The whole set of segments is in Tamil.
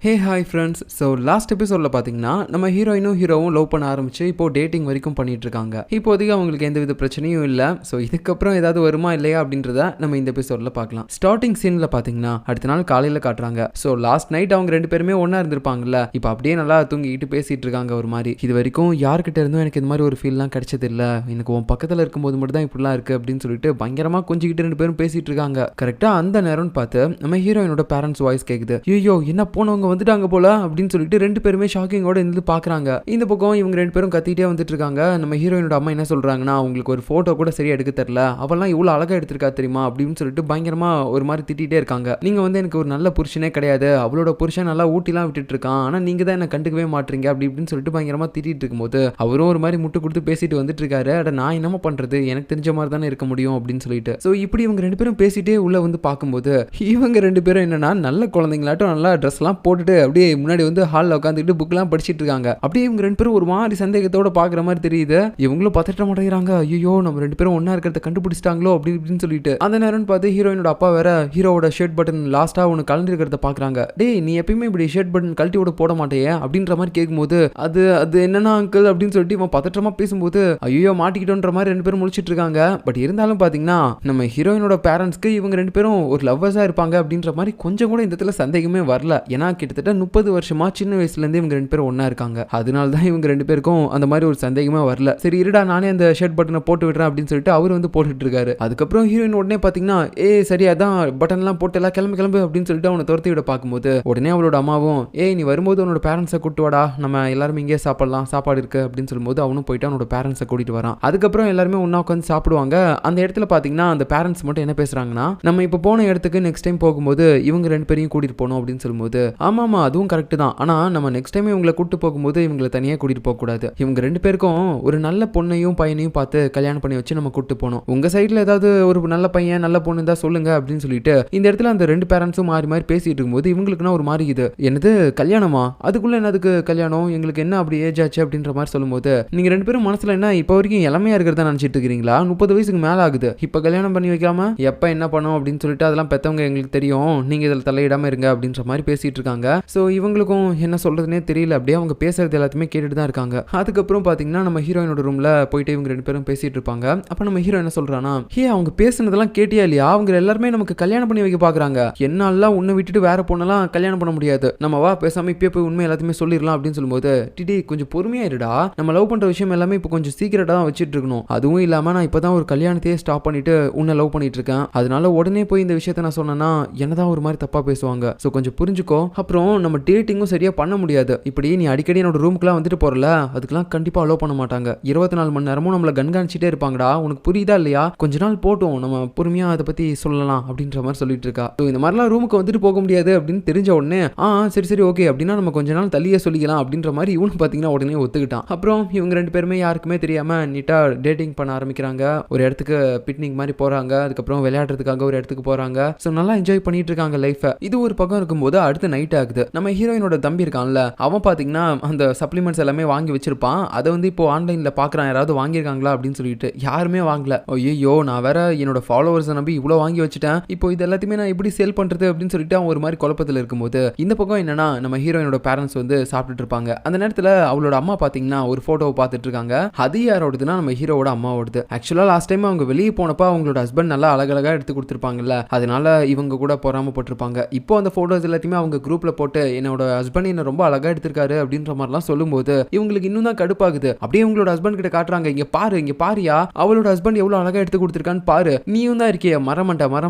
Hey hi friends. So last எபிசோடில் பார்த்தீங்கன்னா நம்ம ஹீரோவும் லவ் பண்ண ஆரம்பிச்சு இப்போ டேட்டிங் வரைக்கும் பண்ணிட்டு இருக்காங்க. இப்போதைக்கு அவங்களுக்கு எந்தவித பிரச்சனையும் இல்லை. ஸோ இதுக்கப்புறம் ஏதாவது வருமா இல்லையா அப்படின்றத நம்ம இந்த எபிசோடில் பார்க்கலாம். ஸ்டார்டிங் சீனில் பார்த்தீங்கன்னா அடுத்த நாள் காலையில் காட்டுறாங்க. ஸோ லாஸ்ட் நைட் அவங்க ரெண்டு பேருமே ஒன்றா இருந்திருப்பாங்கல்ல. இப்போ அப்படியே நல்லா தூங்கிக்கிட்டு பேசிட்டு இருக்காங்க. ஒரு மாதிரி இது வரைக்கும் யார்கிட்ட இருந்தும் எனக்கு இந்த மாதிரி ஒரு ஃபீல்லாம் கிடைச்சது இல்லை. எனக்கு உன் பக்கத்தில் இருக்கும்போது மட்டும் தான் இப்படிலாம் இருக்குது அப்படின்னு சொல்லிட்டு பயங்கரமாக கொஞ்சிக்கிட்டு ரெண்டு பேரும் பேசிட்டு இருக்காங்க. கரெக்டாக அந்த நேரம்னு பார்த்து நம்ம ஹீரோயினோட பேரண்ட்ஸ் வாய்ஸ் கேட்குது. ஐயோ என்ன போனவங்க வந்துட்டாங்க போல அப்படின்னு சொல்லிட்டு ரெண்டு பேருமே ஷாக்கிங்கோட இருந்து பாக்குறாங்க. இந்த பக்கம் இவங்க ரெண்டு பேரும் கத்திட்டே வந்துட்டு இருக்காங்க. நம்ம ஹீரோயினோட அம்மா என்ன சொல்றாங்கன்னா, உங்களுக்கு ஒரு போட்டோ கூட சரியா எடுக்க தெரியல, அவெல்லாம் இவ்வளவு அழகா எடுத்திருக்கா தெரியுமா அப்படின்னு சொல்லிட்டு பயங்கரமா ஒரு மாதிரி திட்டிகிட்டே இருக்காங்க. நீங்க வந்து எனக்கு ஒரு நல்ல புருஷனே கிடையாது, அவளோட புருஷன் நல்லா ஊட்டிலாம் விட்டுட்டு இருக்கான், ஆனா நீங்க தான் என்ன கண்டுக்கவே மாட்டீங்க அப்படி இப்படின்னு சொல்லிட்டு பயங்கரமா திட்டிட்டு இருக்கும்போது அவரும் ஒரு மாதிரி முட்டு கொடுத்து பேசிட்டு வந்துட்டு இருக்காரு. அட நான் என்னமா பண்றது, எனக்கு தெரிஞ்ச மாதிரி தானே இருக்க முடியும் அப்படின்னு சொல்லிட்டு. ஸோ இப்படி இவங்க ரெண்டு பேரும் பேசிட்டே உள்ள வந்து பார்க்கும்போது இவங்க ரெண்டு பேரும் என்னன்னா நல்ல குழந்தைங்களாட்டும் நல்லா ட்ரெஸ் எல்லாம் போட்டுட்டு அப்படியே முன்னாடி வந்து ஹாலில் உட்காந்துட்டு புக்லாம் படிச்சுட்டு இருக்காங்க. அப்படியே இவங்க ரெண்டு பேரும் ஒரு மாதிரி சந்தேகத்தோட பாக்குற மாதிரி தெரியுது. இவங்களும் பத்திட்ட மாட்டேங்கிறாங்க. ஐயோ நம்ம ரெண்டு பேரும் ஒன்னா இருக்கிறத கண்டுபிடிச்சிட்டாங்களோ அப்படி இப்படின்னு சொல்லிட்டு அந்த நேரம் பார்த்து ஹீரோயினோட அப்பா வேற ஹீரோவோட ஷர்ட் பட்டன் லாஸ்டா ஒன்று கலந்து இருக்கிறத பாக்குறாங்க. டேய் நீ எப்பயுமே இப்படி ஷர்ட் பட்டன் கழட்டி விட போட மாட்டேயே அப்படின்ற மாதிரி கேட்கும்போது அது அது என்னன்னா அங்கிள் அப்படின்னு சொல்லிட்டு இவன் பதற்றமா பேசும்போது ஐயோ மாட்டிக்கிட்டோன்ற மாதிரி ரெண்டு பேரும் முடிச்சிட்டு இருக்காங்க. பட் இருந்தாலும் பாத்தீங்கன்னா நம்ம ஹீரோயினோட பேரண்ட்ஸ்க்கு இவங்க ரெண்டு பேரும் ஒரு லவ்வர்ஸா இருப்பாங்க அப்படின்ற மாதிரி கொஞ்சம் கூட இந்த இடத்துல சந்தேகமே வரல. ஏன்னா கிட்டத்தட்ட 30 வருஷமா சின்ன வயசுல இருந்து இவங்க ரெண்டு பேரும் ஒண்ணா இருக்காங்க. அதனால தான் இவங்க ரெண்டு பேருக்கும் அந்த மாதிரி ஒரு சந்தேகமே வரல. சரி இருடா நானே அந்த ஷர்ட் பட்டனை போட்டு விடுறேன் அப்படின்னு சொல்லிட்டு அவர் வந்து போட்டுட்டு இருக்காரு. அதுக்கப்புறம் ஹீரோயின் உடனே பாத்தீங்கன்னா சரி அதான் பட்டன் எல்லாம் போட்டு எல்லாம் கிளம்பு கிளம்பு அப்படின்னு சொல்லிட்டு அவனை துரத்தி விட பார்க்கும்போது உடனே அவளோட அம்மாவும் நீ வரும்போது உன்னோட பேரண்ட்ஸை கூட்டு வாடா, நம்ம எல்லாரும் இங்கே சாப்பிடலாம், சாப்பாடு இருக்கு அப்படின்னு சொல்லும்போது அவனும் போயிட்டு அவனோட பேரண்ட்ஸை கூட்டிட்டு வரான். அதுக்கப்புறம் எல்லாருமே ஒன்னா உட்காந்து சாப்பிடுவாங்க. அந்த இடத்துல பாத்தீங்கன்னா அந்த பேரண்ட்ஸ் மட்டும் என்ன பேசுறாங்கன்னா, நம்ம இப்ப போன இடத்துக்கு நெக்ஸ்ட் டைம் போகும்போது இவங்க ரெண்டு பேரையும் கூட்டிட்டு போகணும் அப்படின்னு சொல்லும்போது ஆமா அதுவும் கரெக்ட் தான், ஆனா நம்ம நெக்ஸ்ட் டைம் இவங்களை கூட்டு போகும்போது இவங்களை தனியாக கூட்டிட்டு போக கூடாது. இவங்க ரெண்டு பேருக்கும் ஒரு நல்ல பொண்ணையும் பையனையும் பார்த்து கல்யாணம் பண்ணி வச்சு நம்ம கூட்டு போகணும். உங்க சைட்ல ஏதாவது ஒரு நல்ல பையன் நல்ல பொண்ணு தான் சொல்லுங்க அப்படின்னு சொல்லிட்டு இந்த இடத்துல அந்த ரெண்டு பேரண்ட்ஸும் மாறி மாறி பேசிட்டு இருக்கும்போது இவங்களுக்குன்னா ஒரு மாதிரி இது என்னது கல்யாணமா, அதுக்குள்ள என்னதுக்கு கல்யாணம், எங்களுக்கு என்ன அப்படி ஏஜ் ஆச்சு அப்படின்ற மாதிரி சொல்லும்போது நீங்க ரெண்டு பேரும் மனசுல என்ன இப்போ வரைக்கும் இளமையா இருக்கிறதா நினைச்சிட்டு இருக்கிறீங்களா, 30 வயசுக்கு மேல ஆகுது, இப்ப கல்யாணம் பண்ணி வைக்காம எப்ப என்ன பண்ணும் அப்படின்னு சொல்லிட்டு அதெல்லாம் பெத்தவங்க எங்களுக்கு தெரியும், நீங்க இதில் தலையிடாம இருங்க அப்படின்ற மாதிரி பேசிட்டு இருக்காங்க. ஸோ இவங்களுக்கும் என்ன சொல்றதுனே தெரியல. அப்படியே அவங்க பேசுறது எல்லாத்தையுமே கேட்டுட்டு தான் இருக்காங்க. அதுக்கப்புறம் பாத்தீங்கன்னா நம்ம ஹீரோயினோட ரூம்ல போயிட்டு இவங்க ரெண்டு பேரும் பேசிட்டு இருப்பாங்க. அப்ப நம்ம ஹீரோ என்ன சொல்றானா, அவங்க பேசுனதெல்லாம் கேட்டியா இல்லையா, அவங்க எல்லாருமே நமக்கு கல்யாணம் பண்ணி வைக்க பாக்குறாங்க, என்னாலாம் உன்னை விட்டுட்டு வேற பொண்ணெல்லாம் கல்யாணம் பண்ண முடியாது, நம்ம வா பேசாம இப்பயே போய் உண்மை எல்லாத்தையுமே சொல்லிடலாம் அப்படின்னு சொல்லும்போது டிடி கொஞ்சம் பொறுமையா இருடா, நம்ம லவ் பண்ற விஷயம் எல்லாமே இப்போ கொஞ்சம் சீக்கிரட்டா தான் வச்சிட்டு இருக்கணும், அதுவும் இல்லாம நான் இப்பதான் ஒரு கல்யாணத்தையே ஸ்டாப் பண்ணிட்டு உன்னை லவ் பண்ணிட்டு இருக்கேன், அதனால உடனே போய் இந்த விஷயத்த நான் சொன்னேன்னா என்னதான் ஒரு மாதிரி தப்பா பேசுவாங்க, ஸோ கொஞ்சம் புரிஞ்சுக்கோ, அப்புறம் நம்ம டேட்டிங்கும் சரியா பண்ண முடியாது, இப்படி நீ அடிக்கடி என்னோட ரூமுக்குலாம் வந்துட்டு போறல அதுக்கெல்லாம் கண்டிப்பா அலோ பண்ண மாட்டாங்க, 24 மணி நேரமும் நம்மள கண்காணிச்சிட்டே இருப்பாங்கடா, உனக்கு புரியுதா இல்லையா, கொஞ்ச நாள் போட்டும் நம்ம பொறுமையா அதை பத்தி சொல்லலாம் அப்படின்ற மாதிரி சொல்லிட்டு இருக்கா. இந்த மாதிரிலாம் ரூமுக்கு வந்துட்டு போக முடியாது அப்படின்னு தெரிஞ்ச உடனே சரி சரி ஓகே அப்படின்னா நம்ம கொஞ்ச நாள் தள்ளியே சொல்லிக்கலாம் அப்படின்ற மாதிரி இவனு பாத்தீங்கன்னா உடனே ஒத்துக்கிட்டான். அப்புறம் இவங்க ரெண்டு பேருமே யாருக்குமே தெரியாம நீட்டா டேட்டிங் பண்ண ஆரம்பிக்கிறாங்க. ஒரு இடத்துக்கு பிக்னிக் மாதிரி போறாங்க, அதுக்கப்புறம் விளையாடுறதுக்காக ஒரு இடத்துக்கு போறாங்க. ஸோ நல்லா என்ஜாய் பண்ணிட்டு இருக்காங்க லைஃபை. இது ஒரு பக்கம் இருக்கும்போது அடுத்து நைட் ஆகுது. நம்ம ஹீரோயினோட தம்பி இருக்கான்ல, அவன் பாத்தீங்கன்னா அந்த சப்ளிமெண்ட்ஸ் எல்லாமே வாங்கி வச்சிருப்பான். அதை வந்து இப்போ ஆன்லைன்ல பாக்குறான் யாராவது வாங்கியிருக்காங்களா அப்படின்னு சொல்லிட்டு யாருமே வாங்கல. ஐயோ நான் வேற என்னோட ஃபாலோவர்ஸை நம்பி இவ்வளவு வாங்கி வச்சுட்டேன், இப்போ இது எல்லாத்தையுமே நான் எப்படி சேல் பண்றது அப்படின்னு சொல்லிட்டு அவன் ஒரு மாதிரி குழப்பத்தில் இருக்கும்போது இந்த பக்கம் என்னன்னா நம்ம ஹீரோயினோட பேரண்ட்ஸ் வந்து சாப்பிட்டுட்டு இருப்பாங்க. அந்த நேரத்தில் அவளோட அம்மா பாத்தீங்கன்னா ஒரு போட்டோவை பார்த்துட்டு இருக்காங்க. அது யாரோடதுன்னா நம்ம ஹீரோவோட அம்மாவோடது. ஆக்சுவலா லாஸ்ட் டைம் அவங்க வெளியே போனப்ப அவங்களோட ஹஸ்பண்ட் நல்லா அழகழகா எடுத்து கொடுத்துருப்பாங்கல்ல, அதனால இவங்க கூட பொறாமப்பட்டிருப்பாங்க. இப்போ அந்த போட்டோஸ் எல்லாத்தையுமே அவங்க குரூப்ல போட்டு என்னோட ஹஸ்பண்ட் என்ன ரொம்ப அழகா எடுத்திருக்காரு அப்படின்ற மாதிரிலாம் சொல்லும்போது இவங்களுக்கு இன்னும் தான் கடுப்பாகுது. அப்படியே உங்களோட ஹஸ்பண்ட் கிட்ட காட்டுறாங்க, இங்க பாரியா அவளோட ஹஸ்பண்ட் எவ்வளவு அழகா எடுத்து கொடுத்திருக்கான்னு பாரு, நீயும் தான் இருக்கிய மரமண்ட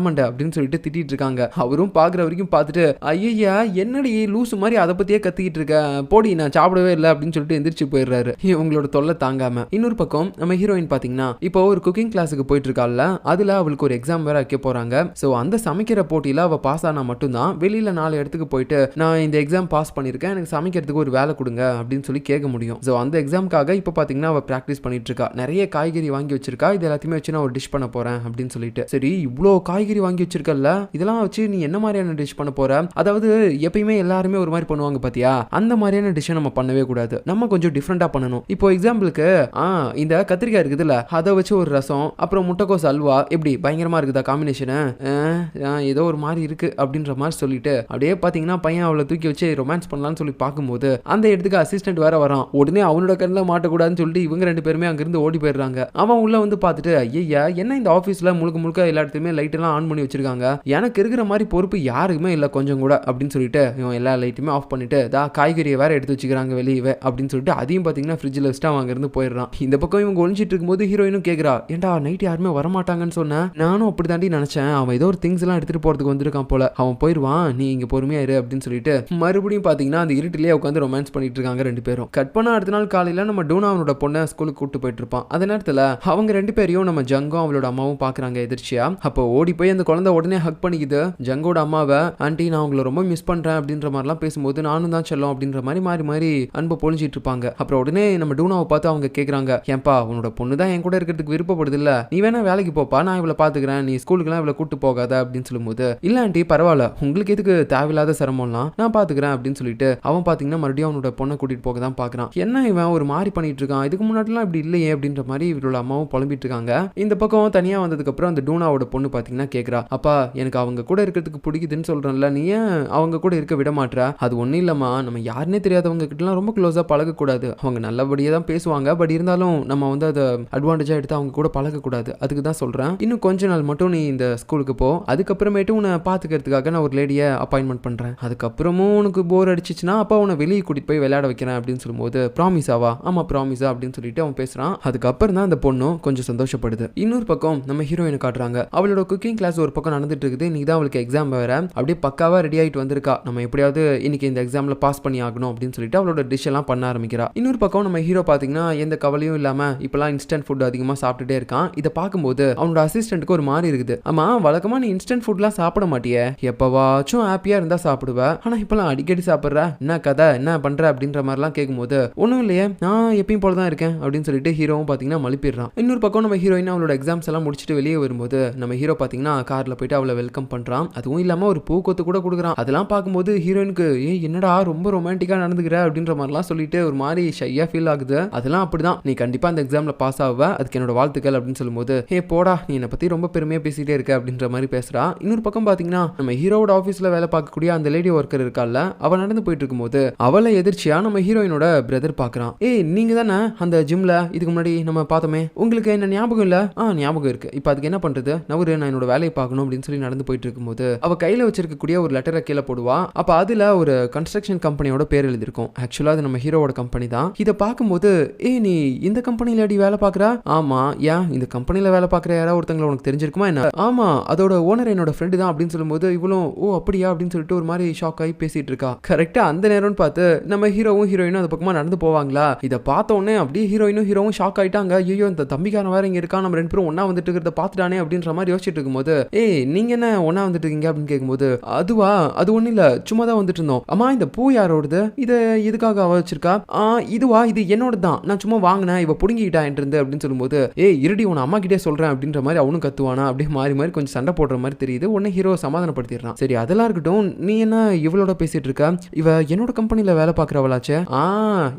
அப்படின்னு சொல்லிட்டு திட்டிட்டு இருக்காங்க. அவரும் பாக்குற வரைக்கும் பார்த்துட்டு ஐயா என்னடி லூசு மாதிரி அதை பத்தியே கத்திக்கிட்டு இருக்க, போடி நான் சாப்பிடவே இல்லை அப்படின்னு சொல்லிட்டு எந்திரிச்சு போயிடுறாரு உங்களோட தொல்லை தாங்காம. இன்னொரு பக்கம் நம்ம ஹீரோயின் பாத்தீங்கன்னா இப்போ ஒரு குக்கிங் கிளாஸுக்கு போயிட்டு இருக்கால, அதுல அவளுக்கு ஒரு எக்ஸாம் வேற வைக்க போறாங்க. சோ அந்த சமைக்கிற போட்டியில அவ பாஸ் ஆனா மட்டும்தான் வெளியில 4 இடத்துக்கு போயிட்டு நான் இந்த எக்ஸாம் பாஸ் பண்ணிருக்கேன், எனக்கு சமைக்கிறதுக்கு ஒரு வேலை கொடுங்க அப்படின்னு சொல்லி கேட்க முடியும். ஸோ அந்த எக்ஸாமுக்காக இப்போ பார்த்தீங்கன்னா அவள் ப்ராக்டிஸ் பண்ணிட்டு இருக்கா. நிறைய காய்கறி வாங்கி வச்சிருக்கா, இது எல்லாத்தையுமே வச்சு நான் ஒரு டிஷ் பண்ண போறேன் அப்படின்னு சொல்லிட்டு. சரி இவ்வளோ காய்கறி வாங்கி வச்சிருக்கல, இதெல்லாம் வச்சு நீ என்ன மாதிரியான டிஷ் பண்ண போற, அதாவது எப்பயுமே எல்லாருமே ஒரு மாதிரி பண்ணுவாங்க பாத்தியா, அந்த மாதிரியான டிஷ்ஷை நம்ம பண்ணவே கூடாது, நம்ம கொஞ்சம் டிஃப்ரெண்டா பண்ணணும். இப்போ எக்ஸாம்பிளுக்கு இந்த கத்திரிக்காய் இருக்குதுல்ல, அதை வச்சு ஒரு ரசம், அப்புறம் முட்டைக்கோஸ் அல்வா, எப்படி பயங்கரமா இருக்குதா காம்பினேஷனு, ஏதோ ஒரு மாதிரி இருக்கு அப்படின்ற மாதிரி சொல்லிட்டு அப்படியே பார்த்தீங்கன்னா பையன் அவளை தூக்கி வச்சு ரொமான்ஸ் பண்ணலாம்னு சொல்லி பார்க்கும்போது அந்த இடத்துக்கு அசிஸ்டன்ட் வேற வரான். உடனே அவனோட கண்ணில் மாட்டக்கூடாதுன்னு சொல்லிட்டு இவங்க 2 பேருமே அங்கிருந்து ஓடி போயிடுறாங்க. அவன் உள்ள வந்து பார்த்துட்டு ஐயா என்ன இந்த ஆஃபீஸ்ல முழுக்க எல்லா இடத்துலயுமே லைட் எல்லாம் ஆன் பண்ணி வச்சிருக்காங்க, எனக்கு இருக்கிற மாதிரி பொறுப்பு யாருக்குமே இல்லை கொஞ்சம் கூட அப்படின்னு சொல்லிட்டு இவன் எல்லா லைட்டுமே ஆஃப் பண்ணிட்டு காய்கறியை வேற எடுத்து வச்சுக்கிறாங்க வெளியே அப்படின்னு சொல்லிட்டு அதையும் பார்த்தீங்கன்னா ஃப்ரிட்ஜில் வச்சுட்டு அவன் அங்கிருந்து போயிடுறான். இந்த பக்கம் இவங்க ஒழிஞ்சிட்டு இருக்கும்போது ஹீரோயினும் கேட்குறா, ஏன்டா நைட் யாருமே வரமாட்டாங்கன்னு சொன்னேன், நானும் அப்படி தாண்டி நினைச்சேன், அவன் ஏதோ ஒரு திங்ஸ் எல்லாம் எடுத்துட்டு போறதுக்கு வந்திருக்கான் போல, அவன் போயிடுவான், நீ இங்க பொறுமையா இரு அப்படின்னு சொல்லிட்டு மறுபடியும் பாத்தீங்கன்னா அந்த இருட்டிலேயே உட்காந்து ரொமான்ஸ் பண்ணிட்டு இருக்காங்க 2 பேரும். கட் பண்ண அடுத்த நாள் காலையில நம்ம டூனா அவனோட பொண்ணை ஸ்கூலுக்கு கூட்டு போயிட்டு இருப்பான். அந்த நேரத்துல அவங்க 2 பேரையும் நம்ம ஜங்கும் அவளோட அம்மாவும் பாக்குறாங்க எதிர்ச்சியா. அப்போ ஓடி போய் அந்த குழந்தை உடனே ஹக் பண்ணிக்குது ஜங்கோட அம்மாவை. ஆண்டி நான் உங்களை ரொம்ப மிஸ் பண்றேன் அப்படின்ற மாதிரிலாம் பேசும்போது நானும் தான் செல்லும் அப்படின்ற மாதிரி மாறி மாறி அன்பை பொழிஞ்சிட்டு இருப்பாங்க. அப்புறம் உடனே நம்ம டூனாவை பார்த்து அவங்க கேட்குறாங்க, ஏன்பா உன்னோட பொண்ணு தான் என் கூட இருக்கிறதுக்கு விருப்பப்படுது இல்ல, நீ வேணா வேலைக்கு போப்பா, நான் இவளை பாத்துக்கிறேன், நீ ஸ்கூலுக்குலாம் இவளை கூட்டு போகாத அப்படின்னு சொல்லும்போது, இல்ல ஆண்டி பரவாயில்ல, உங்களுக்கு எதுக்கு தேவையில்லாத சிரமம்லாம் நான் பாத்துக்கிறேன் அப்படின்னு சொல்லிட்டு அவன் பாத்தீங்கன்னா மறுபடியும் அவனோட பொண்ணை கூட்டிட்டு போக தான் பாக்குறான். என்ன இவன் ஒரு மாதிரி பண்ணிட்டு இருக்கான், இதுக்கு முன்னாடிலாம் இப்படி இல்லையே அப்படின்ற மாதிரி இவரோட அம்மாவும் புலம்பிட்டு இருக்காங்க. இந்த பக்கம் தனியா வந்ததுக்கு அப்புறம் அந்த டூனாவோட பொண்ணு பாத்தீங்கன்னா கேக்குறா, அப்பா எனக்கு அவங்க கூட இருக்கிறதுக்கு பிடிக்குதுன்னு சொல்றேன்ல, நீ ஏன் அவங்க கூட இருக்க விட மாட்டற? அது ஒன்னும் இல்லம்மா, நம்ம யாருன்னே தெரியாதவங்க கிட்டலாம் ரொம்ப க்ளோஸா பழகக்கூடாது, அவங்க நல்லபடியா தான் பேசுவாங்க, பட் இருந்தாலும் நம்ம வந்து அதை அட்வான்டேஜா எடுத்து அவங்க கூட பழகக்கூடாது, அதுக்கு தான் சொல்றேன். இன்னும் கொஞ்ச நாள் மட்டும் நீ இந்த ஸ்கூலுக்கு போ, அதுக்கப்புறமேட்டு உன்னை பாத்துக்கிறதுக்காக நான் ஒரு லேடியை அப்பாயின்மெண்ட் பண்றேன், அதுக்கப்புறமும் உனக்கு போர் அடிச்சிச்சுன்னா அப்பா உன்னை வெளியே கூட்டிட்டு போய் விளையாட வைக்கிறேன் அப்படின்னு சொல்லும்போது, ப்ராமிஸாவா? ஆமா ப்ராமிஸா அப்படின்னு சொல்லிட்டு அவன் பேசுறான். அதுக்கப்புறம் தான் அந்த பொண்ணும் கொஞ்சம் சந்தோஷப்படுது. இன்னொரு பக்கம் நம்ம ஹீரோயினை காட்டுறாங்க. அவளோட குக்கிங் கிளாஸ் ஒரு பக்கம் நடந்துட்டு இருக்குது. இன்னைக்கு தான் அவளுக்கு எக்ஸாம் வேற, அப்படியே பக்காவா ரெடி ஆயிட்டு வந்திருக்கா, நம்ம எப்படியாவது இன்னைக்கு இந்த எக்ஸாம்ல பாஸ் பண்ணி ஆகணும் அப்படின்னு சொல்லிட்டு அவளோட டிஷ் எல்லாம் பண்ண ஆரம்பிக்கிறா. இன்னொரு பக்கம் நம்ம ஹீரோ பாத்தீங்கன்னா எந்த கவலையும் இல்லாம இப்பெல்லாம் இன்ஸ்டன்ட் ஃபுட் அதிகமா சாப்பிட்டுட்டே இருக்கான். இதை பார்க்கும்போது அவனோட அசிஸ்டன்ட்டுக்கு ஒரு மாதிரி இருக்குது. ஆமா வழக்கமா நீ இன்ஸ்டன்ட் ஃபுட்லாம் சாப்பிட மாட்டியே, எப்பவாச்சும் ஹாப்பியா இருந்தா சாப்பிடுவ, ஆனா இப்பெல்லாம் அடிக்கடி சாப்பிடுற, என்ன கதை, என்ன பண்ற அப்படின்ற மாதிரிலாம் கேட்கும்போது, ஒன்றும் இல்லையே நான் எப்பயும் போல தான் இருக்கேன் அப்படின்னு சொல்லிட்டு ஹீரோவும் பார்த்தீங்கன்னா மலிப்பிடுறான். இன்னொரு பக்கம் நம்ம ஹீரோயின் அவளோட எக்ஸாம்ஸ் எல்லாம் முடிச்சுட்டு வெளியே வரும்போது நம்ம ஹீரோ பார்த்தீங்கன்னா கார்ல போயிட்டு அவளை வெல்கம் பண்றான். அதுவும் இல்லாம ஒரு பூக்கொத்து கூட கொடுக்குறான். அதெல்லாம் பார்க்கும்போது ஹீரோயினுக்கு என்னடா ரொம்ப ரொமான்டிக்கா நடந்துக்கிற அப்படின்ற மாதிரிலாம் சொல்லிட்டு ஒரு மாதிரி ஷையா ஃபீல் ஆகுது. அதெல்லாம் அப்படிதான், நீ கண்டிப்பா அந்த எக்ஸாம்ல பாஸ் ஆகுவ, அதுக்கு என்னோட வாழ்த்துக்கள் அப்படின்னு சொல்லும்போது, போடா நீ என்னை பத்தி ரொம்ப பெருமையா பேசிட்டே இருக்க அப்படின்ற மாதிரி பேசுறா. இன்னொரு பக்கம் பார்த்தீங்கன்னா நம்ம ஹீரோட ஆஃபீஸ்ல வேலை பார்க்கக்கூடிய அந்த லேடி ஒர்க்கர் இருக்கால, அவ நடந்து போயிட்டு இருக்கும்போது அவளை எதிர்ச்சியா நம்ம ஹீரோயினோட பிரதர் பாக்குறான். நீங்க தானே அந்த ஜிம்ல இதுக்கு முன்னாடி நம்ம பார்த்தோமே, உங்களுக்கு என்ன ஞாபகம் இல்ல? ஞாபகம் இருக்கு, இப்போ அதுக்கு என்ன பண்றது, நான் என்னோட வேலையை பார்க்கணும் அப்படின்னு சொல்லி நடந்து போயிட்டு இருக்கும்போது அவ கையில வச்சிருக்கக்கூடிய ஒரு லெட்டரை கீழே போடுவா. அப்ப அதுல ஒரு கன்ஸ்ட்ரக்ஷன் கம்பெனியோட பேர் எழுதிருக்கும். ஆக்சுவலா அது நம்ம ஹீரோவோட கம்பெனி தான். இதை பார்க்கும்போது நீ இந்த கம்பெனில அடி வேலை பார்க்கறா? ஆமா, ஏன் இந்த கம்பெனில வேலை பார்க்குற யாராவது ஒருத்தங்களை உனக்கு தெரிஞ்சிருக்குமா என்ன? ஆமா, அதோட ஓனர் என்னோட ஃப்ரெண்டு தான் அப்படின்னு சொல்லும்போது இவளும் அப்படியா அப்படின்னு சொல்லிட்டு ஒரு மாதிரி ஷாக் ஆகி பேசிட்டு இருக்கா. கரெக்டா அந்த நேரம்னு பார்த்து நம்ம ஹீரோவும் ஹீரோயினும் அந்த பக்கமா நடந்து போவாங்களா. இதை பார்த்த உடனே அப்படியே ஹீரோவும் ஷாக் ஆயிட்டாங்க. ஐயோ இந்த தம்பிக்காரன் வேற இங்க இருக்கா, நம்ம 2 பேரும் ஒன்னா வந்துட்டு இருக்கிறத பார்த்துட்டானே அப்படின்ற மாதிரி யோசிச்சுட்டு இருக்கும்போது, நீங்க என்ன ஒன்னா வந்துட்டு இருக்கீங்க அப்படின்னு கேட்கும்போது, அதுவா அது ஒன்றும் இல்லை, சும்மா தான் வந்துட்டு இருந்தோம். அம்மா இந்த பூ யாரோடது, இதை எதுக்காக அவ வச்சிருக்கா? இதுவா, இது என்னோட தான், நான் சும்மா வாங்கினேன், இவ புடுங்கிட்டா என்று அப்படின்னு சொல்லும்போது, இருடி உன் அம்மா கிட்டே சொல்றேன் அப்படின்ற மாதிரி அவனும் கத்துவானா. அப்படியே மாறி மாறி கொஞ்சம் சண்டை போடுற மாதிரி தெரியுது. உடனே ஹீரோ சமாதானப்படுத்திடுறான். சரி அதெல்லாம் இருக்கட்டும், நீ என்ன இவளோட பேசிட்டு இருக்க, இவ என்னோட கம்பெனில வேலை பார்க்குறவளாச்சே,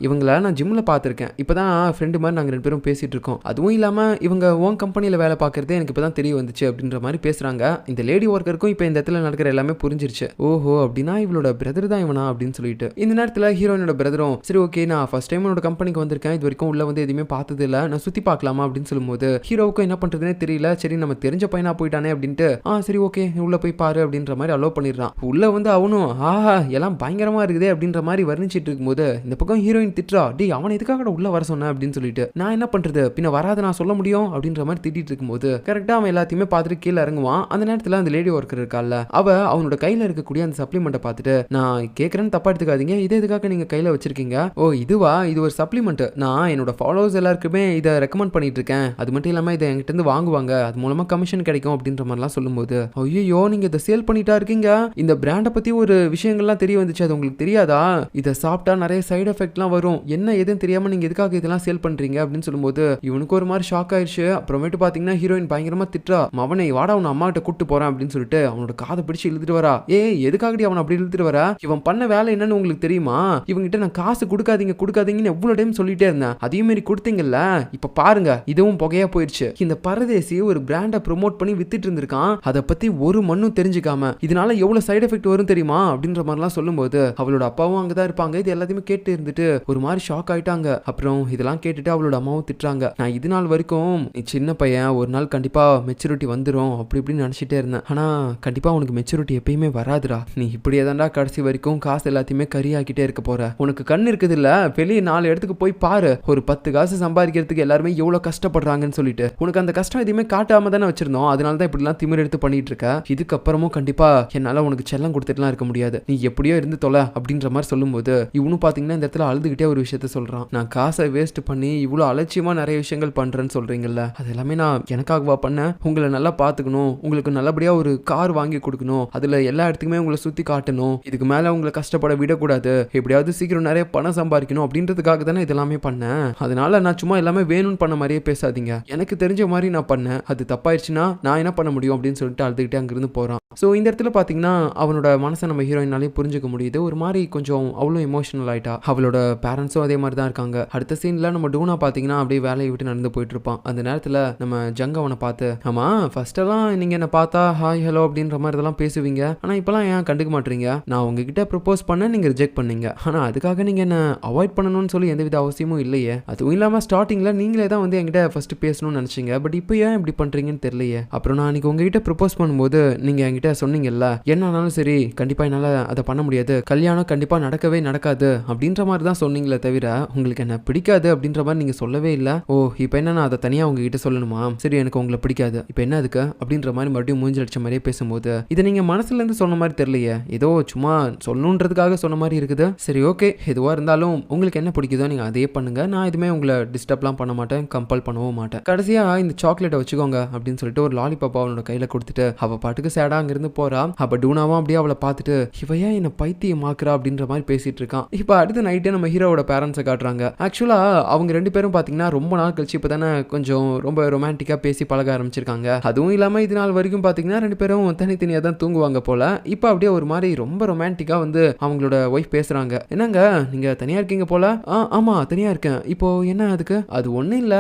இவங்கள நான் ஜிம்ல பார்த்துருக்கேன், இப்பதான் ஃப்ரெண்டு மாதிரி நாங்கள் 2 பேரும் பேசிட்டு இருக்கோம், அதுவும் இல்லாம இவங்க உன் கம்பெனில வேலை பார்க்கறதே எனக்கு இப்பதான் தெரிய வந்துச்சு அப்படின்ற மாதிரி பேசுறாங்க. இந்த லேடி ஒர்க்கருக்கும் இப்போ இந்த இடத்துல நடக்கிற எல்லாமே புரிஞ்சிருச்சு. ஓஹோ அப்படின்னா இவளோட பிரதர் தான் இவனா அப்படின்னு சொல்லிட்டு இந்த நேரத்தில் ஹீரோயினோட பிரதரும் சரி ஓகே நான் ஃபர்ஸ்ட் டைம் என்னோட கம்பெனிக்கு வந்திருக்கேன், இது வரைக்கும் உள்ள வந்து எதுவுமே பார்த்தது இல்லை, நான் சுத்தி பார்க்கலாமா அப்படின்னு சொல்லும்போது ஹீரோவுக்கும் என்ன பண்றதுனே தெரியல. சரி நம்ம தெரிஞ்ச பையனா போயிட்டானே அப்படின்ட்டு சரி ஓகே உள்ள போய் பாரு அப்படின்ற மாதிரி அலோ பண்ணிடுறான். உள்ள வந்து அவனும் எல்லாம் பயங்கரமா இருக்குதே அப்படின்ற மாதிரி வர்ணிச்சிட்டு இருக்கும்போது இந்த பக்கம் ஹீரோயின் திட்டுறா, டேய் அவனை எதுக்காக உள்ள வர சொன்ன அப்படின்னு சொல்லிட்டு, நான் என்ன பண்றது பின்ன வராது நான் சொல்ல முடியும் அப்படின்ற மாதிரி திட்டிட்டு இருக்கும்போது கரெக்டா அவன் எல்லாத்தையுமே பார்த்துட்டு கீழே இறங்குவான். அந்த நேரத்தில் அந்த லேடி ஒர்க்கர் இருக்கால, அவனோட கையில இருக்கக்கூடிய அந்த சப்ளிமெண்ட்டை பார்த்துட்டு, நான் கேட்கறேன்னு தப்பா எடுத்துக்காதீங்க, இதே எதுக்காக நீங்க கையில வச்சிருக்கீங்க? இதுவா, இது ஒரு சப்ளிமெண்ட், நான் என்னோட ஃபாலோவர்ஸ் எல்லாருக்குமே இதை ரெக்கமெண்ட் பண்ணிட்டு இருக்கேன், அது மட்டும் இல்லாம இதை என்கிட்ட இருந்து வாங்குவாங்க, அது மூலமா கமிஷன் கிடைக்கும் அப்படின்ற மாதிரிலாம் சொல்லும்போது, ஐயோ நீங்க இதை சேல் பண்ணிட்டா இருக்கீங்க, இந்த பிராண்டை பத்தி ஒரு விஷயங்கள்லாம் தெரிய வந்துச்சு, அது உங்களுக்கு தெரியாதா, இதை சாப்பிட்டா நிறைய சைடு எஃபெக்ட்லாம் வரும், என்ன எதுன்னு தெரியாம நீங்க எதுக்காக இதெல்லாம் சேல் பண்றீங்க அப்படின்னு சொல்லும்போது இவனுக்கு ஒரு மாதிரி ஷாக் ஆயிடுச்சு. அப்புறமேட்டு பாத்தீங்கன்னா ஹீரோயின் பயங்கரமா திட்டுறா, மவனை வாடா உன் அம்மா கிட்ட கூட்டு போறேன் அப்படின்னு சொல்லிட்டு அவனோட காதை பிடிச்சு இழுத்துட்டு வரா. எதுக்காகடி அவன் அப்படி இழுத்துட்டு வரா, இவன் பண்ண வேலை என்னன்னு உங்களுக்கு தெரியுமா, இவங்கிட்ட நான் காசு கொடுக்காதீங்கன்னு எவ்வளவு டைம் சொல்லிட்டே இருந்தேன், அதே மாதிரி கொடுத்தீங்கல்ல, இப்ப பாருங்க இதுவும் புகையா போயிடுச்சு. இந்த பரதேசி ஒரு பிராண்டை ப்ரோமோட் பண்ணி வித்துட்டு இருந்திருக்கான், அதை பத்தி ஒரு மண்ணும் தெரிஞ்சுக்காம இதனால எவ்வளவு சைடு எஃபெக்ட் வரும் தெரியுமா, அப்படின்ற மாதிரிலாம் சொல்லும்போது அவளோட அப்பாவும் அங்கதான் இருப்பாங்க. இது எல்லாத்தையுமே கேட்டு இருந்துட்டு ஒரு மாதிரி ஷாக் ஆயிட்டாங்க. அப்புறம் இதெல்லாம் கேட்டுட்டு அவளோட அம்மாவும் திட்டுறாங்க. நான் இது நாள் வரைக்கும் நீ சின்ன பையன், ஒரு நாள் கண்டிப்பா மெச்சூரிட்டி வந்துடும் அப்படி இப்படின்னு நினைச்சிட்டே இருந்தேன். ஆனா கண்டிப்பா உனக்கு மெச்சூரிட்டி எப்பயுமே வராதுடா. நீ இப்படியே தான்டா கடைசி வரைக்கும் காசு எல்லாத்தையுமே கரியாக்கிட்டே இருக்க போற. உனக்கு கண் இருக்குது இல்ல, வெளியே 4 இடத்துக்கு போய் பாரு. ஒரு 10 காசு சம்பாதிக்கிறதுக்கு எல்லாருமே எவ்வளவு கஷ்டப்படுறாங்கன்னு சொல்லிட்டு உனக்கு அந்த கஷ்டம் எதுவுமே காட்டாம தானே வச்சிருந்தோம். அதனால தான் இப்படிலாம் திமிர் எடுத்து பண்ணிட்டு இருக்க. இதுக்கப்புறமும் கண்டிப்பா என்னால உனக்கு செல்லம் கொடுத்துட்டுலாம் இருக்க முடியாது. நீ எப்படியோ இருந்து தொலை அப்படின்ற மாதிரி சொல்லும்போது இவனும் பாத்தீங்கன்னா இந்த இடத்துல அழுதுகிட்டே ஒரு விஷயத்த சொல்றான். நான் காசை வேஸ்ட் பண்ணி இவ்வளவு அலட்சியமா நிறைய விஷயங்கள் பண்றேன்னு சொல்றீங்கல்ல, அது எல்லாமே நான் எனக்காகவா பண்ணேன்? உங்களை நல்லா பாத்துக்கணும், உங்களுக்கு நல்லபடியா ஒரு கார் வாங்கி கொடுக்கணும், அதுல எல்லா இடத்துக்குமே உங்களை சுத்தி காட்டணும், இதுக்கு மேல உங்களை கஷ்டப்பட விடக்கூடாது, எப்படியாவது சீக்கிரம் நிறைய பணம் சம்பாதிக்கணும் அப்படின்றதுக்காக தானே இதெல்லாமே பண்ணேன். அதனால நான் சும்மா எல்லாமே வேணும்னு பண்ண மாதிரியே பேசாதீங்க. எனக்கு தெரிஞ்ச மாதிரி நான் பண்ணேன். அது தப்பாயிருச்சுன்னா நான் என்ன பண்ண முடியும் அப்படின்னு சொல்லிட்டு அழுதுகிட்டே அங்கிருந்து போறான். ஸோ இந்த இடத்துல பார்த்தீங்கன்னா அவனோட மனசை நம்ம ஹீரோயினாலே புரிஞ்சுக்க முடியுது. ஒரு மாதிரி கொஞ்சம் அவ்வளோ எமோஷனல் ஆயிட்டா. அவளோட பேரண்ட்ஸும் அதே மாதிரி தான் இருக்காங்க. அடுத்த சீன்ல நம்ம டூனா பார்த்தீங்கன்னா அப்படியே வேலையை விட்டு நடந்து போயிட்டு இருப்பான். அந்த நேரத்தில் நம்ம ஜங் அவனை பார்த்து, ஆமா ஃபர்ஸ்ட் எல்லாம் நீங்க என்ன பார்த்தா ஹாய் ஹலோ அப்படின்ற மாதிரி இதெல்லாம் பேசுவீங்க, ஆனால் இப்பெல்லாம் ஏன் கண்டுக்க மாட்டீங்க? நான் உங்ககிட்ட ப்ரப்போஸ் பண்ண நீங்க ரிஜெக்ட் பண்ணீங்க, ஆனால் அதுக்காக நீங்க என்ன அவாய்ட் பண்ணணும்னு சொல்லி எந்தவித அவசியமும் இல்லையே. அதுவும் இல்லாமல் ஸ்டார்டிங்ல நீங்களே தான் வந்து என்கிட்ட ஃபர்ஸ்ட் பேசணும்னு நினைச்சீங்க, பட் இப்போ ஏன் இப்படி பண்றீங்கன்னு தெரியலையே. அப்புறம் நான் அன்னைக்கு உங்ககிட்ட ப்ரப்போஸ் பண்ணும்போது நீங்க என்கிட்ட சொன்னீங்கல்ல, என்னாலும் சரி கண்டிப்பா என்னால அதை பண்ண முடியாது, கல்யாணம் கண்டிப்பா நடக்கவே நடக்காது அப்படின்ற மாதிரி தான் சொன்னீங்களே தவிர உங்களுக்கு என்ன பிடிக்காது அப்படின்ற மாதிரி நீங்க சொல்லவே இல்லை. ஓ இப்போ என்ன நான் அதை தனியா உங்ககிட்ட சொல்லணுமா? சரி எனக்கு உங்களை பிடிக்காது, இப்போ என்ன அதுக்கு அப்படின்ற மாதிரி மறுபடியும் மூஞ்சி அடிச்ச மாதிரியே பேசும்போது இதை நீங்க மனசுல இருந்து சொன்ன மாதிரி தெரியலையே, ஏதோ சும்மா சொல்லணுன்றதுக்காக சொன்ன மாதிரி இருக்குது. சரி ஓகே, எதுவா இருந்தாலும் உங்களுக்கு என்ன பிடிக்குதோ நீங்க அதே பண்ணுங்க, நான் எதுவுமே உங்களை டிஸ்டர்ப்லாம் பண்ண மாட்டேன், கம்பல் பண்ணவும் மாட்டேன். கடைசியா இந்த சாக்லேட்டை வச்சுக்கோங்க அப்படின்னு சொல்லிட்டு ஒரு லாலிபாப்பா அவனோட கையில கொடுத்துட்டு அவ பாட்டுக்கு சேடா அங்கிருந்து போறா. அப்ப டூனாவும் அப்படியே அவளை பார்த்துட்டு இவையா என்ன பைத்தியமாக்குறா அப்படின்ற மாதிரி பேசிட்டு இருக்கான். இப்ப அடுத்த நைட்டே நம்ம ஹீரோவோட பேரண்ட்ஸை காட்டுறாங்க. ஆக்சுவலா அவங்க 2 பேரும் பாத்தீங்கன்னா ரொம்ப நாள் கழிச்சு இப்பதானே கொஞ்சம் ரொம்ப ரொமான்டிக்கா பேசி பழக ஆரம்பிச்சிருக்காங்க. அதுவும் இல்லாம இது நாள் வரைக்கும் பாத்தீங்கன்னா 2 பேரும் தனித்தனியா தான் தூங்குவாங்க போல. இப்ப அப்படியே ஒரு மாதிரி ரொம்ப ரொமான்டிக்கா வந்து அவங்களோட ஒய்ஃப் பேசுறாங்க. என்னங்க நீங்க தனியா இருக்கீங்க போல? ஆமா தனியா இருக்கேன். இப்போ என்ன அதுக்கு? அது ஒண்ணும் இல்ல,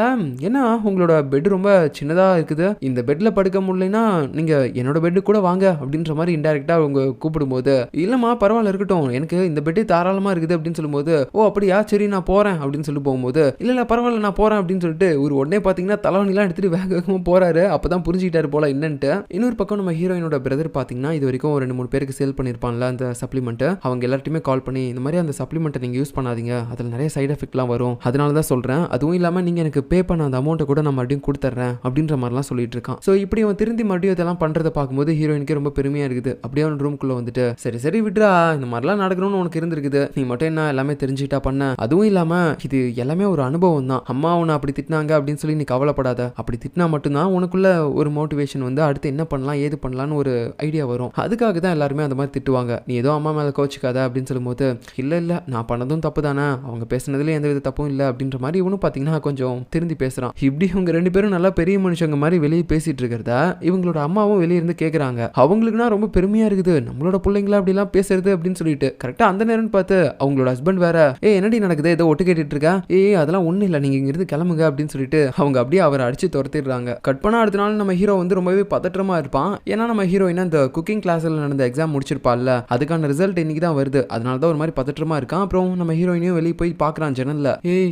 ஏன்னா உங்களோட பெட் ரொம்ப சின்னதா இருக்குது, இந்த பெட்ல படுக்க முடியலன்னா நீங்க என்னோட பெட்டு கூட வாங்க அப்படின்ற மாதிரி இன்டைரக்டா அவங்க கூப்பிடும்போது, இல்லம்மா பரவாயில்ல இருக்கட்டும், எனக்கு இந்த பெட்டு தாராளமா இருக்குது அப்படின்னு சொல்லும்போது, ஓ அப்படியா சரி நான் போறேன் அப்படின்னு சொல்லி போகும்போது, இல்ல பரவாயில்ல நான் போறேன் அப்படின்னு சொல்லிட்டு ஒரு உடனே பாத்தீங்கன்னா தலைவணிலாம் எடுத்துட்டு வேக வேகமா போறாரு. அப்பதான் புரிஞ்சுக்கிட்டாரு போல என்னன்ட்டு. இன்னொரு பக்கம் நம்ம ஹீரோயினோட பிரதர் பாத்தீங்கன்னா இது வரைக்கும் 2-3 பேருக்கு சேல் பண்ணிருப்பான்ல அந்த சப்ளிமெண்ட், அவங்க எல்லார்ட்டுமே கால் பண்ணி இந்த மாதிரி அந்த சப்ளிமெண்ட்டை நீங்க யூஸ் பண்ணாதீங்க, அதுல நிறைய சைடு எஃபெக்ட்லாம் வரும், அதனாலதான் சொல்றேன், அதுவும் இல்லாம நீங்க எனக்கு பே பண்ண அந்த அமௌண்ட்டை கூட நான் மறுபடியும் கொடுத்துறேன் அப்படின்ற மாதிரிலாம் சொல்லிட்டு இருக்கான். ஸோ இப்படி அவன் திருந்தி மறுபடியும் இதெல்லாம் பண்றதை பார்க்கும்போது ஹீரோயினுக்கு ரொம்ப பெருமையா இருக்குது. அப்படியே அவன் ரூம்குள்ள வந்துட்டு சரி சரி விட்றா, இந்த மாதிரிலாம் நடக்கணும்னு உனக்கு இருந்திருக்குது, நீ மட்டும் என்ன எல்லாமே தெரிஞ்சுக்கிட்டா பண்ண, அதுவும் இல்லாம இது எல்லாமே ஒரு அனுபவம் தான், அம்மா உன்னை அப்படி திட்டினாங்க அப்படின்னு சொல்லி நீ கவலைப்படாத, அப்படி திட்டினா மட்டும்தான் உனக்குள்ள ஒரு மோட்டிவேஷன் வந்து அடுத்து என்ன பண்ணலாம் ஏது பண்ணலான்னு ஒரு ஐடியா வரும், அதுக்காக தான் எல்லாருமே அந்த மாதிரி திட்டுவாங்க, நீ ஏதோ அம்மா மேல கோச்சிக்காத அப்படின்னு சொல்லும்போது இல்ல நான் பண்ணதும் தப்பு தானே, அவங்க பேசுனதுல எந்த வித தப்பும் இல்லை அப்படின்ற மாதிரி இவனும் பாத்தீங்கன்னா கொஞ்சம் திருந்தி பேசுறான். இப்படி இவங்க 2 பேரும் நல்லா பெரிய மனுஷங்க மாதிரி வெளியே பேசிட்டு இருக்கிறத இவங்களோட அம்மாவும் வெளியே இருந்து கேட்கறாங்க. அவங்களுக்குனா ரொம்ப பெருமையா இருக்குது, நம்மளோட பிள்ளைங்களா அப்படிலாம் பேசுறது அப்படின்னு சொல்லிட்டு. கரெக்டா அந்த நேரம் பார்த்து அவங்களோட ஹஸ்பண்ட் வேற என்னடி நடக்குது, ஏதோ ஒட்டு கேட்டுட்டு இருக்கா, அதெல்லாம் ஒண்ணு இல்ல நீங்க இங்கிருந்து கிளம்புங்க அப்படின்னு சொல்லிட்டு அவங்க அப்படியே அவரை அடிச்சு துரத்திடுறாங்க. கட் பண்ணா அடுத்த நாள் நம்ம ஹீரோ வந்து ரொம்பவே பதற்றமா இருப்பான். ஏன்னா நம்ம ஹீரோயின் அந்த குக்கிங் கிளாஸ்ல நடந்த எக்ஸாம் முடிச்சிருப்பாள்ல, அதுக்கான ரிசல்ட் இன்னைக்கு தான் வருது, அதனால தான் ஒரு மாதிரி பதற்றமா இருக்கான். அப்புறம் நம்ம ஹீரோயினையும் வெளியே போய் பாக்குறான் ஜன்னல்ல.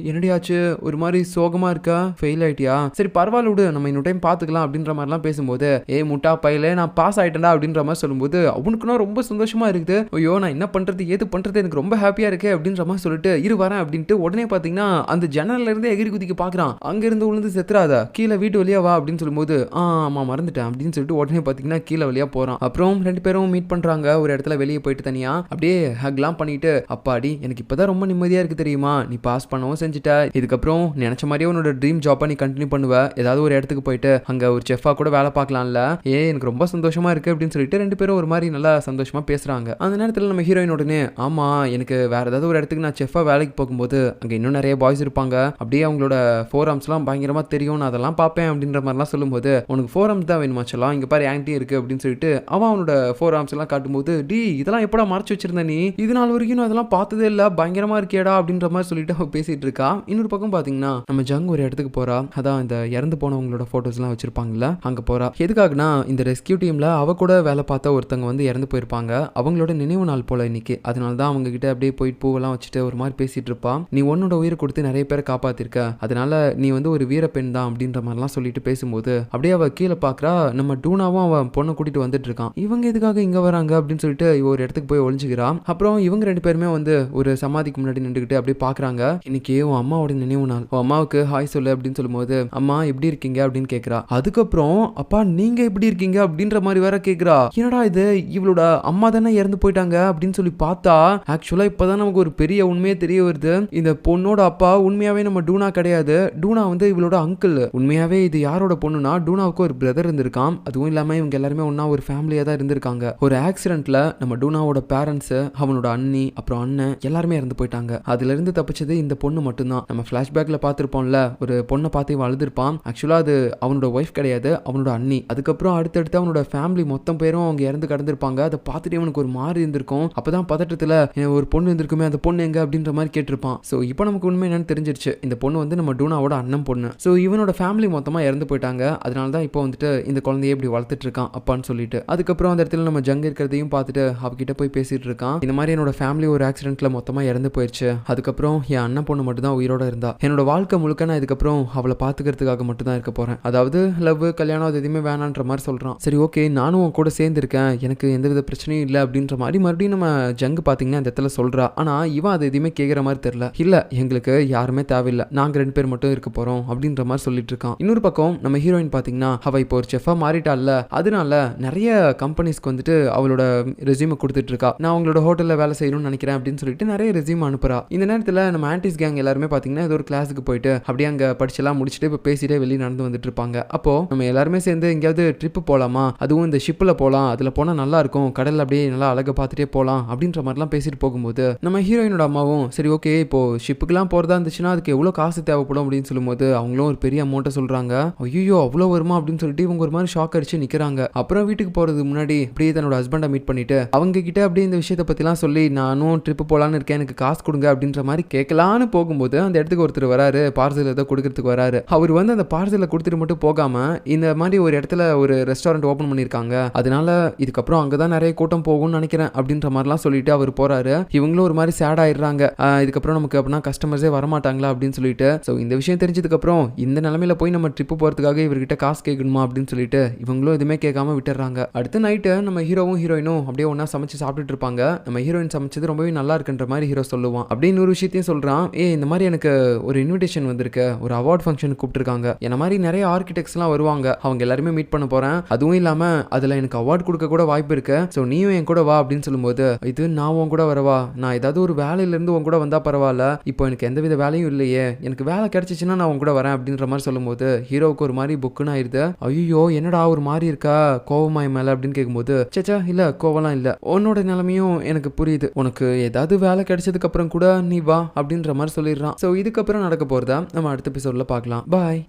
என்னடி ஆச்சு, ஒரு மாதிரி சோகமா இருக்கா, ஃபெயில் ஆயிட்டியா, சரி பரவாயில்ல விடு நம்ம இன்னொரு டைம் பாத்துக்கலாம் அப்படின்ற மாதிரிலாம் பேசும்போது முட்டா பையில நான் பாஸ் ஆயிட்டேன்டா அப்படின்ற மாதிரி சொல்லும்போது அவனுக்குன்னா ரொம்ப சந்தோஷமா இருக்குது. ஐயோ நான் என்ன பண்றது ஏது பண்றது எனக்கு ரொம்ப ஹாப்பியா இருக்கு அப்படின்ற மாதிரி சொல்லிட்டு இரு வரேன் அப்படின்ட்டு உடனே பாத்தீங்கன்னா அந்த ஜன்னல்ல இருந்து எகிரி குதிக்க பாக்குறான். அங்க இருந்து விழுந்து செத்துறாத, கீழே வீட்டு வழியா வா அப்படின்னு சொல்லும்போது ஆமா மறந்துட்டேன் அப்படின்னு சொல்லிட்டு உடனே பாத்தீங்கன்னா கீழே வழியா போறான். அப்புறம் 2 பேரும் மீட் பண்றாங்க ஒரு இடத்துல வெளியே போயிட்டு தனியா அப்படியே ஹக்லாம் பண்ணிட்டு, அப்பாடி எனக்கு இப்பதான் ரொம்ப நிம்மதியா இருக்கு தெரியுமா, நீ பாஸ் பண்ணவும் செஞ்சுட்ட, இதுக்கப்புறம் நினைச்ச மாதிரியே உன்னோட ட்ரீம் ஜாப்பா நீ கண்டினியூ பண்ணுவ, ஏதாவது ஒரு இடத்துக்கு போயிட்டு அங்க ஒரு செஃபா கூட வேலை பார்க்கலாம்ல, எனக்கு ரொம்ப சந்தோஷமா இருக்கு அப்படின்னு சொல்லிட்டு 2 பேரும் ஒரு மாதிரி நல்லா சந்தோஷமா பேசுறாங்க. அந்த நேரத்துல நம்ம ஹீரோயின் உடனே ஆமா எனக்கு வேற ஏதாவது ஒரு இடத்துக்கு நான் செஃபா வேலைக்கு போகும்போது அங்க இன்னும் நிறைய பாய்ஸ் இருப்பாங்க, அப்படியே அவங்களோட ஃபோர் ஆர்ம்ஸ்லாம் பயங்கரமா தெரியும், நான் அதெல்லாம் பார்ப்பேன் அப்படின்ற மாதிரிலாம் சொல்லும்போது உனக்கு ஃபோர் ஆர்ம்ஸ் தான் வேணுமாச்சலாம், இங்க பாரு ஆன்டி இருக்கு அப்படின்னு சொல்லிட்டு அவனோட ஃபோர் ஆர்ம்ஸ் எல்லாம் காட்டும்போது டி இதெல்லாம் எப்படா மறைச்சு வச்சிருந்த நீ, இது நாள் வரைக்கும் நான் அதெல்லாம் பார்த்ததே இல்ல, பயங்கரமா இருக்கேடா அப்படின்ற மாதிரி சொல்லிட்டு அவ பேசிட்டு இருக்கா. இன்னொரு பக்கம் பாத்தீங்கன்னா நம்ம ஜங் ஒரு இடத்துக்கு போறா, அதான் இந்த இறந்து போனவங்களோட போட்டோஸ் எல்லாம் வச்சிருப்பாங்கல்ல அங்க போறா. எதுக்காகனா இந்த ரெஸ்கியூ டீம்ல அவ கூட வேலை பார்த்த ஒருத்தங்க வந்து இறந்து போயிருப்பாங்க, அவங்களோட நினைவு நாள் போல இன்னைக்கு. அதனால தான் அவங்க கிட்ட அப்படியே போயிட்டு பூவெல்லாம் வச்சுட்டு ஒரு மாதிரி பேசிட்டு இருப்பா. நீ உன்னோட உயிரை கொடுத்து நிறைய பேரை காப்பாத்திருக்க, அதனால நீ வந்து ஒரு வீரப்பெண் தான் அப்படின்ற மாதிரிலாம் சொல்லிட்டு பேசும்போது அப்படியே அவ கீழே பாக்குறா. நம்ம டூனாவும் அவன் பொண்ணை கூட்டிட்டு வந்துட்டு இருக்கான். இவங்க எதுக்காக இங்க வராங்க அப்படின்னு சொல்லிட்டு இவ ஒரு இடத்துக்கு போய் ஒளிஞ்சுக்கிறான். அப்புறம் இவங்க 2 பேருமே வந்து ஒரு சமாதிக்கு முன்னாடி நின்றுகிட்டு அப்படியே பாக்குறாங்க. இன்னைக்கு உன் அம்மாவோட நினைவு நாள், உன் அம்மாவுக்கு ஹாய் சொல்லு அப்படின்னு சொல்லும்போது அம்மா எப்படி இருக்கீங்க அப்படின்னு கேக்குறா. அதுக்கப்புறம் அப்பா நீங்க எப்படி இருக்கீங்க அப்படின்ற மாதிரி வேற கேக்குறா. என்னடா இது, இவளோட அம்மா தானே இறந்து போயிட்டாங்க அப்படின்னு சொல்லி பார்த்தா ஆக்சுவலா இப்பதான் நமக்கு ஒரு பெரிய உண்மையே தெரிய வருது. இந்த பொண்ணோட அப்பா உண்மையாவே நம்ம டூனா கிடையாது. டூனா வந்து இவளோட அங்கிள். உண்மையாவே இது யாரோட பொண்ணுனா டூனாவுக்கு ஒரு பிரதர் இருந்திருக்கான். அதுவும் இல்லாம இவங்க எல்லாருமே ஒன்னா ஒரு ஃபேமிலியா தான் இருந்திருக்காங்க. ஒரு ஆக்சிடென்ட்ல நம்ம டூனாவோட பேரண்ட்ஸ், அவனோட அண்ணி, அப்புறம் அண்ணன் எல்லாருமே இறந்து போயிட்டாங்க. அதுல இருந்து தப்பிச்சது இந்த பொண்ணு மட்டும்தான். நம்ம பிளாஷ்பேக்ல பார்த்திருப்போம்ல, ஒரு பொண்ணை பார்த்து அழுதுருப்பான். ஆக்சுவலா அது அவனோட ஒய்ஃப் கிடையாது, அவனோட அண்ணி. அதுக்கப்புறம் அடுத்தடுத்து அவனோட ஃபேமிலி மொத்தம் பேரும் அவங்க இறந்து கடந்திருப்பாங்க. அதை பார்த்துட்டு அவனுக்கு ஒரு மாதிரி இருந்திருக்கும். அப்பதான் பதட்டத்துல ஒரு பொண்ணு இருந்திருக்குமே, அந்த பொண்ணு எங்க அப்படின்ற மாதிரி கேட்டிருப்பான். சோ இப்போ நமக்கு உண்மை என்னன்னு தெரிஞ்சிருச்சு. இந்த பொண்ணு வந்து நம்ம டூனாவோட அண்ணன் பொண்ணு. சோ இவனோட ஃபேமிலி மொத்தமா இறந்து போயிட்டாங்க. அதனாலதான் இப்போ வந்துட்டு இந்த குழந்தைய இப்படி வளர்த்துட்டு இருக்கான் அப்பான்னு சொல்லிட்டு. அதுக்கப்புறம் அந்த இடத்துல நம்ம ஜங் இருக்கிறதையும் பார்த்துட்டு அவகிட்ட போய் பேசிட்டு இருக்கான். இந்த மாதிரி என்னோட ஃபேமிலி ஒரு ஆக்சிடென்ட்ல மொத்தமா இறந்து போயிடுச்சு. அதுக்கப்புறம் என் அண்ணன் பொண்ணு மட்டும் தான் உயிரோட இருந்தா. என்னோட வாழ்க்கை முழுக்க நான் இதுக்கப்புறம் அவளை பாத்துக்கிறதுக்காக மட்டும் தான் இருக்க போறேன். அதாவது லவ், கல்யாணம் அது எதுவுமே வேணான்ற மாதிரி சொல்றான். சரி ஓகே, நானும் உன் கூட சேர்ந்து இருக்கேன், எனக்கு எந்தவித பிரச்சனையும் இல்லை அப்படின்ற மாதிரி மறுபடியும் நம்ம ஜங்கு பாத்தீங்கன்னா இந்த இடத்துல சொல்றா. ஆனா இவன் அது எதுவுமே கேட்கிற மாதிரி தெரியல. இல்ல எங்களுக்கு யாருமே தேவையில்லை, நாங்க 2 பேர் மட்டும் இருக்க போறோம் அப்படின்ற மாதிரி சொல்லிட்டு இருக்கான். இன்னொரு பக்கம் நம்ம ஹீரோயின் பாத்தீங்கன்னா அவ இப்போ ஒரு செஃபா மாறிட்டால, அதனால நிறைய கம்பெனிஸ்க்கு வந்துட்டு அவளோட ரெஸ்யூமை கொடுத்துட்டு இருக்கா. நான் அவங்களோட ஹோட்டல்ல வேலை செய்யணும்னு நினைக்கிறேன் அப்படின்னு சொல்லிட்டு நிறைய ரெஸ்யூம் அனுப்புறா. இந்த நேரத்துல நம்ம ஆன்டிஸ் கேங் எல்லாருமே பாத்தீங்கன்னா ஏதோ ஒரு கிளாஸுக்கு போயிட்டு அப்படியே அங்க படிச்செல்லாம் முடிச்சுட்டு இப்போ பேசிட்டே வெளியே நடந்து வந்துட்டு இருப்பாங்க. அப்போ நம்ம எல்லாருமே சேர்ந்து எங்கேயாவது ட்ரிப் போலாமா, அதுவும் இந்த ஷிப்ல போலாம், அதுல போனா நல்லா இருக்கும், கடல்ல அப்படியே நல்லா அழகா பார்த்துட்டே போலாம் அப்படின்ற மாதிரிலாம் பேசிட்டு போகும்போது நம்ம ஹீரோயினோட அம்மாவும் சரி ஓகே இப்போ ஷிப்புக்குலாம் போறதா இருந்துச்சுன்னா அதுக்கு எவ்வளவு காசு தேவைப்படும் அப்படின்னு சொல்லும்போது அவங்களும் ஒரு பெரிய அமௌண்ட்டை சொல்றாங்க. ஐயோ அவ்வளோ வருமா அப்படின்னு சொல்லிட்டு இவங்க ஒரு மாதிரி ஷாக் அடிச்சு நிக்கிறாங்க. அப்புறம் வீட்டுக்கு போறதுக்கு முன்னாடி அப்படியே தன்னோட ஹஸ்பண்டை மீட் பண்ணிட்டு அவங்க கிட்ட அப்படியே இந்த விஷயத்தை பத்திலாம் சொல்லி நானும் ட்ரிப் போலான்னு இருக்கேன், எனக்கு காசு கொடுங்க அப்படின்ற மாதிரி கேட்கலான்னு போகும்போது அந்த இடத்துக்கு ஒருத்தர் வராரு, பார்சல் ஏதோ கொடுக்கறதுக்கு வராரு. அவர் வந்து அந்த பார்சலை கொடுத்துட்டு மட்டும் போகாம இந்த மாதிரி ஒரு இடத்துல ஒரு ரெஸ்டாரண்ட் ஓபன் பண்ணிருக்காங்க, அதனால இதுக்கப்புறம் அங்கதான் நிறைய கூட்டம் போகும்னு நினைக்கிறேன் அப்படின்ற மாதிரிலாம் சொல்லிட்டு அவர் போறாரு. இவங்களும் ஒரு மாதிரி சேட் ஆயிடுறாங்க. இதுக்கப்புறம் நமக்கு அப்படின்னா கஸ்டமர்ஸே வரமாட்டாங்களா அப்படின்னு சொல்லிட்டு. ஸோ இந்த விஷயம் தெரிஞ்சதுக்கு அப்புறம் இந்த நிலைமையில போய் நம்ம ட்ரிப்பு போறதுக்காக இவர்கிட்ட காசு கேட்கணுமா அப்படின்னு சொல்லிட்டு இவங்களும் எதுவுமே கேட்காம விட்டுறாங்க. அடுத்த நைட்டு நம்ம ஹீரோவும் ஹீரோயினும் அப்படியே ஒன்னா சமைச்சு சாப்பிட்டுட்டு இருப்பாங்க. நம்ம ஹீரோயின் சமைச்சது ரொம்பவே நல்லா இருக்குன்ற மாதிரி ஹீரோ சொல்லுவான். அப்படின்னு ஒரு விஷயத்தையும் சொல்றான். இந்த மாதிரி எனக்கு ஒரு இன்விடேஷன் வந்திருக்கு, ஒரு அவார்ட் ஃபங்க்ஷனுக்கு கூப்பிட்டுருக்காங்க, என்ன மாதிரி நிறைய ஆர்கிடெக்ட்ஸ்லாம் வருவாங்க, அவங்க எல்லாருமே மீட் பண்ண போறேன், அதுவும் இல்லாம அதுல எனக்கு அவார்ட் கொடுக்க கூட வாய்ப்பு இருக்கு, ஸோ நீயும் என் கூட வா அப்படின்னு சொல்லும்போது இது நான் உன் கூட வரவா, நான் ஏதாவது ஒரு வேலையில இருந்து உன் கூட வந்தா பரவாயில்ல, இப்போ எனக்கு எந்தவித வேலையும் இல்லையே, எனக்கு வேலை கிடைச்சிச்சுன்னா நான் உன் கூட வரேன் அப்படின்ற மாதிரி சொல்லும்போது ஹீரோவுக்கு ஒரு மாதிரி புக்குன்னு ஆயிருது. ஐயோ என்னடா ஒரு மாதிரி இருக்கா, கோவமாய் மேல அப்படின்னு கேட்கும்போது சேச்சா இல்ல கோவம்லாம் இல்ல, உன்னோட நிலைமையும் எனக்கு புரியுது, உனக்கு ஏதாவது வேலை கிடைச்சதுக்கு அப்புறம் கூட நீ வா அப்படின்ற மாதிரி சொல்லிடுறான். ஸோ இதுக்கப்புறம் நடக்க போறதா நம்ம அடுத்த எபிசோட்ல பார்க்கலாம். பாய்.